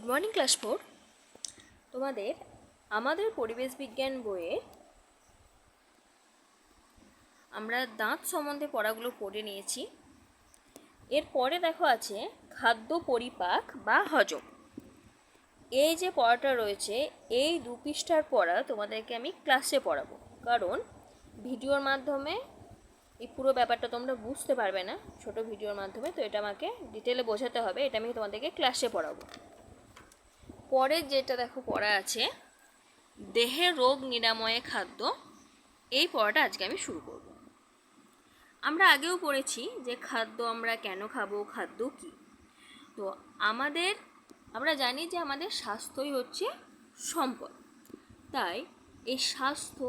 Good morning class 4। তোমাদের আমাদের পরিবেশ বিজ্ঞান বইয়ে আমরা দাঁত সম্বন্ধে পড়াগুলো পড়ে নিয়েছি। এরপরে দেখো আছে খাদ্য পরিপাক বা হজম। এই যে পড়াটা রয়েছে, এই 2 পৃষ্ঠার পড়া তোমাদেরকে আমি ক্লাসে পড়াবো, কারণ ভিডিওর মাধ্যমে এই পুরো ব্যাপারটা তোমরা বুঝতে পারবে না ছোট ভিডিওর মাধ্যমে। তো এটা আমাকে ডিটেলে বোঝাতে হবে, এটা আমি তোমাদেরকে ক্লাসে পড়াবো। পরের যেটা দেখো পড়া আছে দেহে রোগ নিরাময়ে খাদ্য, এই পড়াটা আজকে আমি শুরু করব। আমরা আগেও পড়েছি যে খাদ্য আমরা কেন খাবো, খাদ্য কি। তো আমরা জানি যে আমাদের স্বাস্থ্যই হচ্ছে সম্পদ। তাই এই স্বাস্থ্য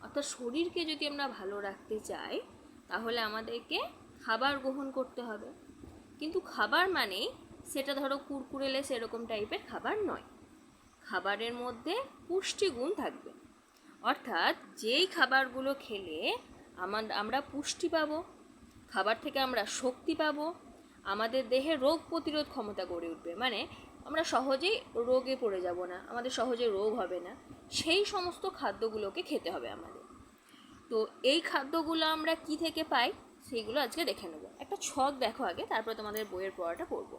অর্থাৎ শরীরকে যদি আমরা ভালো রাখতে চাই তাহলে আমাদেরকে খাবার গ্রহণ করতে হবে। কিন্তু খাবার মানে সেটা ধরো কুরকুরে লেস এরকম টাইপের খাবার নয়। খাবারের মধ্যে পুষ্টিগুণ থাকবে, অর্থাৎ যেই খাবারগুলো খেলে আমরা পুষ্টি পাবো, খাবার থেকে আমরা শক্তি পাবো, আমাদের দেহে রোগ প্রতিরোধ ক্ষমতা গড়ে উঠবে, মানে আমরা সহজেই রোগে পড়ে যাব না, আমাদের সহজে রোগ হবে না, সেই সমস্ত খাদ্যগুলোকে খেতে হবে আমাদের। তো এই খাদ্যগুলো আমরা কি থেকে পাই সেইগুলো আজকে দেখে নেব। একটা ছক দেখো আগে, তারপরে তোমাদের বইয়ের পড়াটা পড়ব।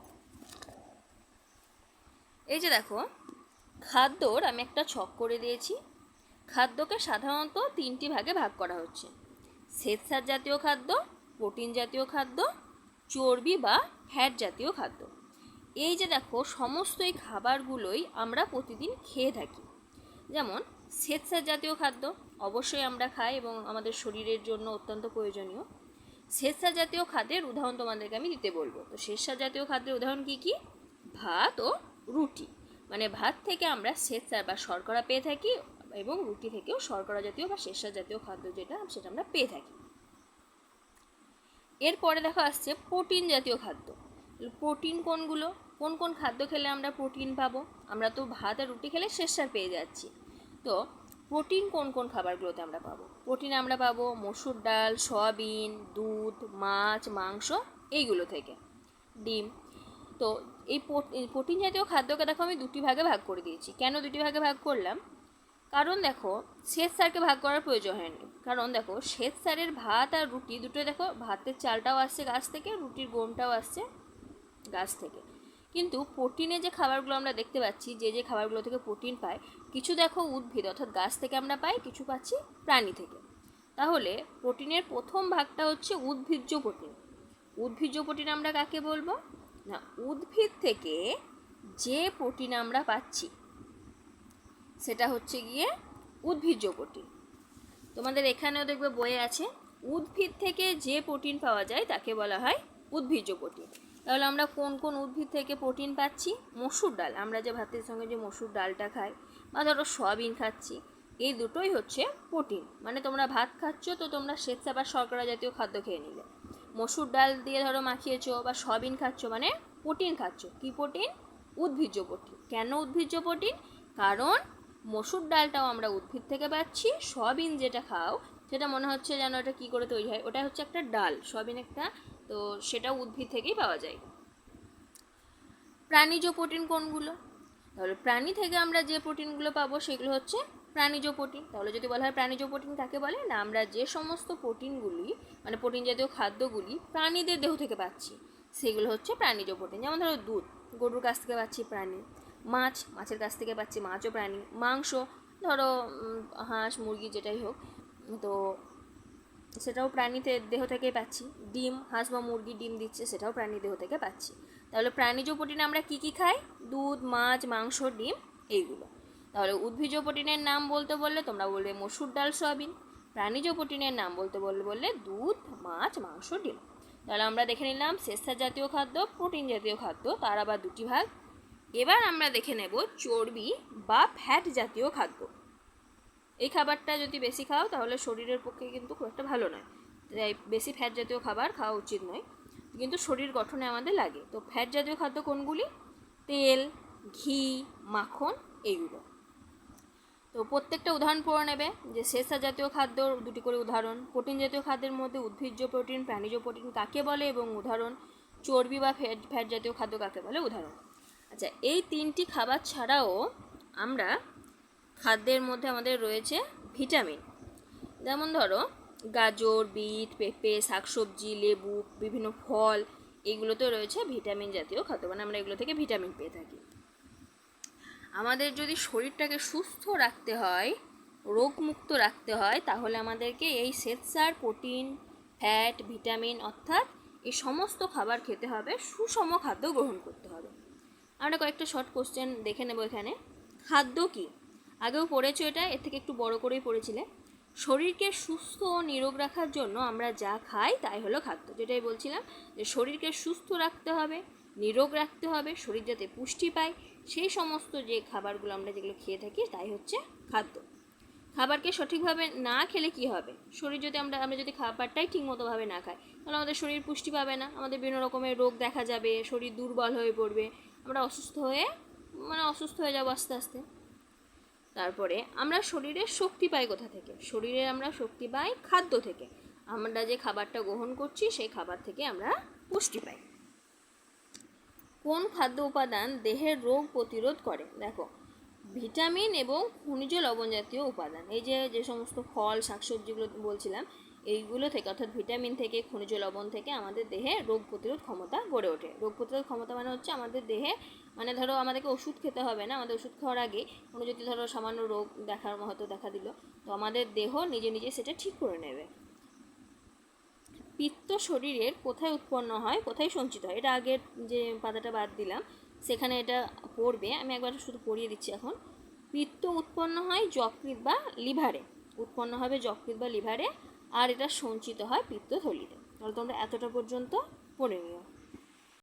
এই যে দেখো খাদ্যর আমি একটা ছক করে দিয়েছি। খাদ্যকে সাধারণত 3টি ভাগে ভাগ করা হচ্ছে: শ্বেতসার জাতীয় খাদ্য, প্রোটিন জাতীয় খাদ্য, চর্বি বা ফ্যাট জাতীয় খাদ্য। এই যে দেখো সমস্ত এই খাবারগুলোই আমরা প্রতিদিন খেয়ে থাকি। যেমন শ্বেতসার জাতীয় খাদ্য অবশ্যই আমরা খাই এবং আমাদের শরীরের জন্য অত্যন্ত প্রয়োজনীয়। শ্বেতসার জাতীয় খাদ্যের উদাহরণ তোমাদেরকে আমি দিতে বলবো। তো শ্বেতসার জাতীয় খাদ্যের উদাহরণ কি কি? ভাত ও রুটি, মানে ভাত থেকে আমরা শ্বেতসার বা শর্করা পেয়ে থাকি এবং রুটি থেকেও শর্করা জাতীয় বা শ্বেতসার জাতীয় খাদ্য সেটা আমরা পেয়ে থাকি। এরপরে দেখো আসছে প্রোটিন জাতীয় খাদ্য। প্রোটিন কোনগুলো, কোন কোন খাদ্য খেলে আমরা প্রোটিন পাবো? আমরা তো ভাত আর রুটি খেলে শ্বেতসার পেয়ে যাচ্ছি। তো প্রোটিন কোন কোন খাবারগুলোতে আমরা পাবো? প্রোটিন আমরা পাবো মসুর ডাল, সয়াবিন, দুধ, মাছ, মাংস, এইগুলো থেকে, ডিম। তো এই প্রোটিন জাতীয় খাদ্যকে দেখো আমি 2টি ভাগে ভাগ করে দিয়েছি। কেন 2টি ভাগে ভাগ করলাম? কারণ দেখো শ্বেতসারকে ভাগ করার প্রয়োজন হয়নি, কারণ দেখো শ্বেতসারের ভাত আর রুটি দুটোই দেখো, ভাতের চালটাও আসছে গাছ থেকে, রুটির গমটাও আসছে গাছ থেকে। কিন্তু প্রোটিনের যে খাবারগুলো আমরা দেখতে পাচ্ছি, যে খাবারগুলো থেকে প্রোটিন পাই, কিছু দেখো উদ্ভিদ অর্থাৎ গাছ থেকে আমরা পাই, কিছু পাচ্ছি প্রাণী থেকে। তাহলে প্রোটিনের প্রথম ভাগটা হচ্ছে উদ্ভিজ্জ প্রোটিন। উদ্ভিজ্জ প্রোটিন আমরা কাকে বলবো? না, উদ্ভিদ থেকে যে প্রোটিন আমরা পাচ্ছি সেটা হচ্ছে গিয়ে উদ্ভিজ্জ প্রোটিন। তোমাদের এখানেও দেখবে বইয়ে আছে, উদ্ভিদ থেকে যে প্রোটিন পাওয়া যায় তাকে বলা হয় উদ্ভিজ্জ প্রোটিন। তাহলে আমরা কোন কোন উদ্ভিদ থেকে প্রোটিন পাচ্ছি? মসুর ডাল, আমরা যে ভাতের সঙ্গে যে মসুর ডালটা খাই, বা ধরো সয়াবিন খাচ্ছি, এই দুটোই হচ্ছে প্রোটিন। মানে তোমরা ভাত খাচ্ছ তো তোমরা শ্বেতসার বা শর্করা জাতীয় খাদ্য খেয়ে নিলে, মসুর ডাল দিয়ে ধরো মাখিয়েছো বা সয়াবিন খাচ্ছ, মানে প্রোটিন খাচ্ছ। কি প্রোটিন? উদ্ভিজ্জ প্রোটিন। কেন উদ্ভিজ্জ প্রোটিন? কারণ মসুর ডালটাও আমরা উদ্ভিদ থেকে পাচ্ছি, সয়াবিন যেটা খাও সেটা মনে হচ্ছে যেন ওটা কী করে তৈরি হয়, ওটা হচ্ছে একটা ডাল, সয়াবিন একটা, তো সেটা উদ্ভিদ থেকেই পাওয়া যায়। প্রাণীজ প্রোটিন কোনগুলো? তাহলে প্রাণী থেকে আমরা যে প্রোটিনগুলো পাবো সেগুলো হচ্ছে প্রাণীজ প্রোটিন। তাহলে যদি বলা হয় প্রাণীজ প্রোটিন কাকে বলে? না, আমরা যে সমস্ত প্রোটিনগুলি মানে প্রোটিন জাতীয় খাদ্যগুলি প্রাণীদের দেহ থেকে পাচ্ছি সেগুলো হচ্ছে প্রাণীজ প্রোটিন। যেমন ধরো দুধ, গরুর কাছ থেকে পাচ্ছি প্রাণী। মাছ, মাছের কাছ থেকে পাচ্ছি, মাছও প্রাণী। মাংস, ধরো হাঁস মুরগি যেটাই হোক, তো সেটাও প্রাণীদের দেহ থেকেই পাচ্ছি। ডিম, হাঁস বা মুরগি ডিম দিচ্ছে, সেটাও প্রাণী দেহ থেকে পাচ্ছি। তাহলে প্রাণীজ প্রোটিন আমরা কি কি খাই? দুধ, মাছ, মাংস, ডিম, এইগুলো। তাহলে উদ্ভিজ প্রোটিনের নাম বলতে বললে তোমরা বলবে মসুর ডাল, সয়াবিন। প্রাণীজ প্রোটিনের নাম বলতে বললে দুধ, মাছ, মাংস, ডিম। তাহলে আমরা দেখে নিলাম শ্বেতসার জাতীয় খাদ্য, প্রোটিন জাতীয় খাদ্য, তার আবার 2টি ভাগ। এবার আমরা দেখে নেব চর্বি বা ফ্যাট জাতীয় খাদ্য। এই খাবারটা যদি বেশি খাও তাহলে শরীরের পক্ষে কিন্তু খুব একটা ভালো নয়, তাই বেশি ফ্যাট জাতীয় খাবার খাওয়া উচিত নয়, কিন্তু শরীর গঠনে আমাদের লাগে। তো ফ্যাট জাতীয় খাদ্য কোনগুলি? তেল, ঘি, মাখন, এইগুলো। তো প্রত্যেকটা উদাহরণ পড়ে নেবে, যে শ্বেতসার জাতীয় খাদ্য 2টি করে উদাহরণ, প্রোটিন জাতীয় খাদ্যের মধ্যে উদ্ভিজ্জ প্রোটিন, প্রাণীজ প্রোটিন কাকে বলে এবং উদাহরণ, চর্বি বা ফ্যাট জাতীয় খাদ্য কাকে বলে উদাহরণ। আচ্ছা, এই 3টি খাবার ছাড়াও আমরা খাদ্যের মধ্যে আমাদের রয়েছে ভিটামিন। যেমন ধরো গাজর, বিট, পেঁপে, শাকসবজি, লেবু, বিভিন্ন ফল, এগুলোতে রয়েছে ভিটামিন জাতীয় খাদ্য, মানে আমরা এগুলো থেকে ভিটামিন পেয়ে থাকি। আমাদের যদি শরীরটাকে সুস্থ রাখতে হয়, রোগমুক্ত রাখতে হয়, তাহলে আমাদেরকে এই শ্বেতসার, প্রোটিন, ফ্যাট, ভিটামিন অর্থাৎ এই সমস্ত খাবার খেতে হবে, সুষম খাদ্য গ্রহণ করতে হবে। আমরা কয়েকটা শর্ট কোশ্চেন দেখে নেব এখানে। খাদ্য কি? আগেও পড়েছো এটা, এর থেকে একটু বড় করেই পড়েছিলে। শরীরকে সুস্থ ও নিরোগ রাখার জন্য আমরা যা খাই তাই হলো খাদ্য। যেটাই বলছিলাম যে শরীরকে সুস্থ রাখতে হবে, নিরোগ রাখতে হবে, শরীর যাতে পুষ্টি পায়, সেই সমস্ত যে খাবারগুলো আমরা যেগুলো খেয়ে থাকি তাই হচ্ছে খাদ্য। খাবারকে সঠিকভাবে না খেলে কি হবে? শরীর যদি আমরা যদি খাবারটাই ঠিকমতোভাবে না খাই, তাহলে আমাদের শরীর পুষ্টি পাবে না, আমাদের বিভিন্ন রকমের রোগ দেখা যাবে, শরীর দুর্বল হয়ে পড়বে, আমরা অসুস্থ হয়ে যাবো আস্তে আস্তে। তারপরে আমরা শরীরের শক্তি পাই কোথা থেকে? শরীরে আমরা শক্তি পাই খাদ্য থেকে। আমরা যে খাবারটা গ্রহণ করছি সেই খাবার থেকে আমরা পুষ্টি পাই। কোন খাদ্য উপাদান দেহের রোগ প্রতিরোধ করে? দেখো, ভিটামিন এবং খনিজ লবণ জাতীয় উপাদান, এই যে সমস্ত ফল, শাকসবজিগুলো বলছিলাম, এইগুলো থেকে অর্থাৎ ভিটামিন থেকে, খনিজ লবণ থেকে আমাদের দেহে রোগ প্রতিরোধ ক্ষমতা গড়ে ওঠে। রোগ প্রতিরোধ ক্ষমতা মানে হচ্ছে আমাদের দেহে, মানে ধরো আমাদেরকে ওষুধ খেতে হবে না, আমাদের ওষুধ খাওয়ার আগে কোনো যদি ধরো সামান্য রোগ হয়তো দেখা দিল, তো আমাদের দেহ নিজে নিজে সেটা ঠিক করে নেবে। পিত্ত শরীরের কোথায় উৎপন্ন হয়, কোথায় সঞ্চিত হয়? এটা আগের যে পাতাটা বাদ দিলাম সেখানে এটা পড়বে, আমি একবার শুধু পড়িয়ে দিচ্ছি এখন। পিত্ত উৎপন্ন হয় যকৃৎ বা লিভারে, উৎপন্ন হবে যকৃৎ বা লিভারে, আর এটা সঞ্চিত হয় পিত্তথলিতে। তাহলে তোমরা এতটা পর্যন্ত পড়ে নিও।